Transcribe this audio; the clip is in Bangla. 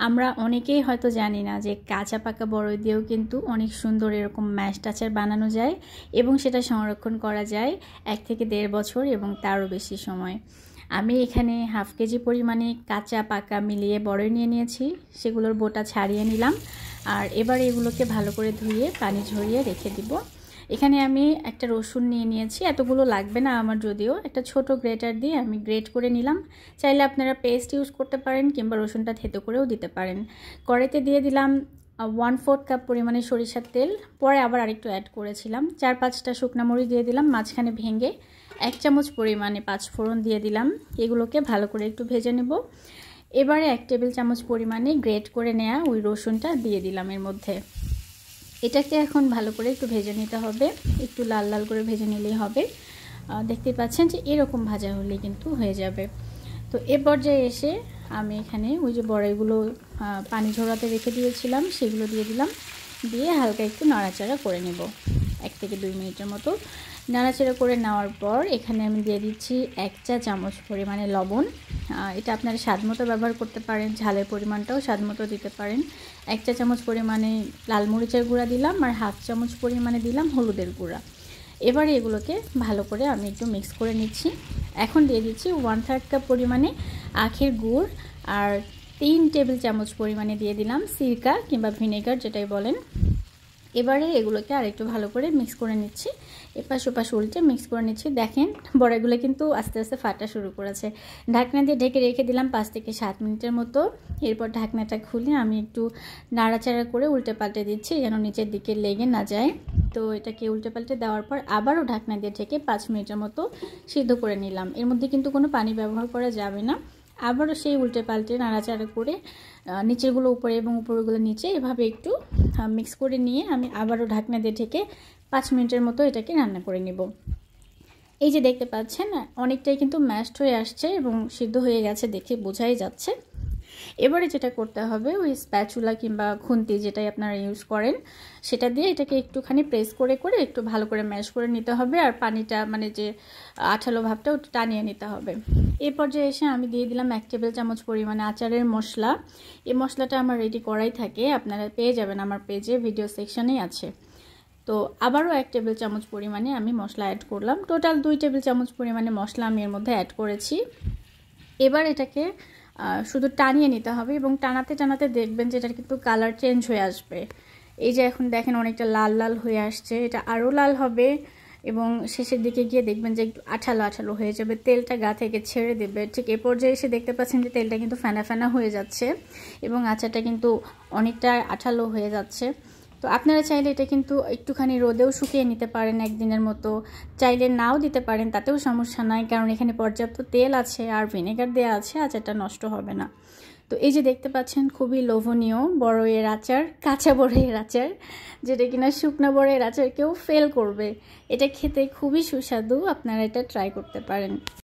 আমরা অনেকেই হয়তো জানি না যে কাঁচা পাকা বড়ই দিয়েও কিন্তু অনেক সুন্দর এরকম ম্যাশড আচার বানানো যায় এবং সেটা সংরক্ষণ করা যায় 1 থেকে 1.5 বছর এবং তারও বেশি সময়। আমি এখানে হাফ কেজি পরিমাণে কাঁচা পাকা মিলিয়ে বড়ই নিয়ে নিয়েছি, সেগুলোর বোটা ছাড়িয়ে নিলাম। আর এবার এগুলোকে ভালো করে ধুয়ে পানি ঝরিয়ে রেখে দিব। এখানে আমি একটা রসুন নিয়ে নিয়েছি, এতগুলো লাগবে না আমার, যদিও একটা ছোট গ্রেটার দিয়ে আমি গ্রেট করে নিলাম। চাইলে আপনারা পেস্ট ইউজ করতে পারেন কিংবা রসুনটা থেতো করেও দিতে পারেন। কড়াইতে দিয়ে দিলাম 1/4 কাপ পরিমাণে সরিষার তেল, পরে আবার আরেকটু অ্যাড করেছিলাম। 4-5টা শুকনা মরিচ দিয়ে দিলাম, মাঝখানে ভেঙে 1 চামচ পরিমাণে 5 ফোড়ন দিয়ে দিলাম। এগুলোকে ভালো করে একটু ভেজে নেব। এবারে 1 টেবিল চামচ পরিমাণে গ্রেট করে নেওয়া ওই রসুনটা দিয়ে দিলাম এর মধ্যে। এটাকে এখন ভালো করে একটু ভেজে নিতে হবে, একটু লাল লাল করে ভেজে নিলেই হবে। দেখতে পাচ্ছেন যে এরকম ভাজা হলেই কিন্তু হয়ে যাবে। তো এ পর্যায়ে এসে আমি এখানে ওই যে বড়াইগুলো পানি ঝরাতে রেখে দিয়েছিলাম সেগুলো দিয়ে দিলাম, দিয়ে হালকা একটু নাড়াচাড়া করে নেব 1 থেকে 2 মিনিটের মতো। নাড়াচাড়া করে নেওয়ার পর এখানে আমি দিয়ে দিচ্ছি 1 চা চামচ পরিমাণে লবণ। এটা আপনারা স্বাদ মতো ব্যবহার করতে পারেন, ঝালের পরিমাণটাও স্বাদ মতো দিতে পারেন। 1 চা চামচ পরিমাণে লাল মরিচের গুঁড়া দিলাম আর হাফ চামচ পরিমাণে দিলাম হলুদের গুঁড়া। এবারে এগুলোকে ভালো করে আমি একটু মিক্স করে নিচ্ছি। এখন দিয়ে দিচ্ছি 1/3 কাপ পরিমাণে আখের গুড় আর 3 টেবিল চামচ পরিমাণে দিয়ে দিলাম সিরকা কিংবা ভিনেগার যেটাই বলেন। এবারে এগুলোকে আরেকটু ভালো করে মিক্স করে নিচ্ছি, এপাশ ওপাশ উল্টে মিক্স করে নিচ্ছি। দেখেন বড়াগুলো কিন্তু আস্তে আস্তে ফাটা শুরু করেছে। ঢাকনা দিয়ে ঢেকে রেখে দিলাম 5 থেকে 7 মিনিটের মতো। এরপর ঢাকনাটা খুলে আমি একটু নাড়াচাড়া করে উল্টে পাল্টে দিচ্ছি যেন নিচের দিকে লেগে না যায়। তো এটাকে উল্টে পাল্টে দেওয়ার পর আবারও ঢাকনা দিয়ে ঢেকে 5 মিনিটের মতো সিদ্ধ করে নিলাম। এর মধ্যে কিন্তু কোনো পানি ব্যবহার করা যাবে না। আবারও সেই উল্টে পাল্টে নাড়াচাড়া করে নিচেরগুলো উপরে এবং উপরগুলো নিচে এভাবে একটু মিক্স করে নিয়ে আমি আবারও ঢাকনা দিয়ে ঢেকে 5 মিনিটের মতো এটাকে রান্না করে নেব। এই যে দেখতে পাচ্ছেন অনেকটাই কিন্তু ম্যাশড হয়ে আসছে এবং সিদ্ধ হয়ে গেছে, দেখে বোঝাই যাচ্ছে। এবারে যেটা করতে হবে ওই স্প্যাচুলা কিংবা খুন্তি যেটাই আপনারা ইউজ করেন সেটা দিয়ে এটাকে একটুখানি প্রেস করে করে একটু ভালো করে ম্যাশ করে নিতে হবে আর পানিটা মানে যে আঠালো ভাবটা ওটা টানিয়ে নিতে হবে। এই পর্যায়ে এসে আমি দিয়ে দিলাম 1 টেবিল চামচ পরিমাণে আচারের মশলা। এই মশলাটা আমার রেডি করাই থাকে, আপনারা পেয়ে যাবেন আমার পেজে, ভিডিও সেকশনেই আছে। তো আবারও 1 টেবিল চামচ পরিমাণে আমি মশলা অ্যাড করলাম। টোটাল 2 টেবিল চামচ পরিমাণে মশলা আমি এর মধ্যে অ্যাড করেছি। এবার এটাকে শুধু টানিয়ে নিতে হবে এবং টানাতে টানাতে দেখবেন যে এটার কিন্তু কালার চেঞ্জ হয়ে আসবে। এই যে এখন দেখেন অনেকটা লাল লাল হয়ে আসছে, এটা আরও লাল হবে এবং শেষের দিকে গিয়ে দেখবেন যে একটু আঠালো আঠালো হয়ে যাবে, তেলটা গা থেকে ছেড়ে দেবে। ঠিক এ পর্যায়ে এসে দেখতে পাচ্ছেন যে তেলটা কিন্তু ফেনা ফেনা হয়ে যাচ্ছে এবং আচারটা কিন্তু অনেকটা আঠালো হয়ে যাচ্ছে। তো আপনারা চাইলে এটা কিন্তু একটুখানি রোদেও শুকিয়ে নিতে পারেন একদিনের মতো, চাইলে নাও দিতে পারেন, তাতেও সমস্যা নাই, কারণ এখানে পর্যাপ্ত তেল আছে আর ভিনেগার দেওয়া আছে, আচারটা নষ্ট হবে না। তো এই যে দেখতে পাচ্ছেন খুবই লোভনীয় বড়ইয়ের আচার, কাঁচা বড়ইয়ের আচার, যেটা কিনা শুকনো বড়ইয়ের আচার কেউ ফেল করবে। এটা খেতে খুবই সুস্বাদু, আপনারা এটা ট্রাই করতে পারেন।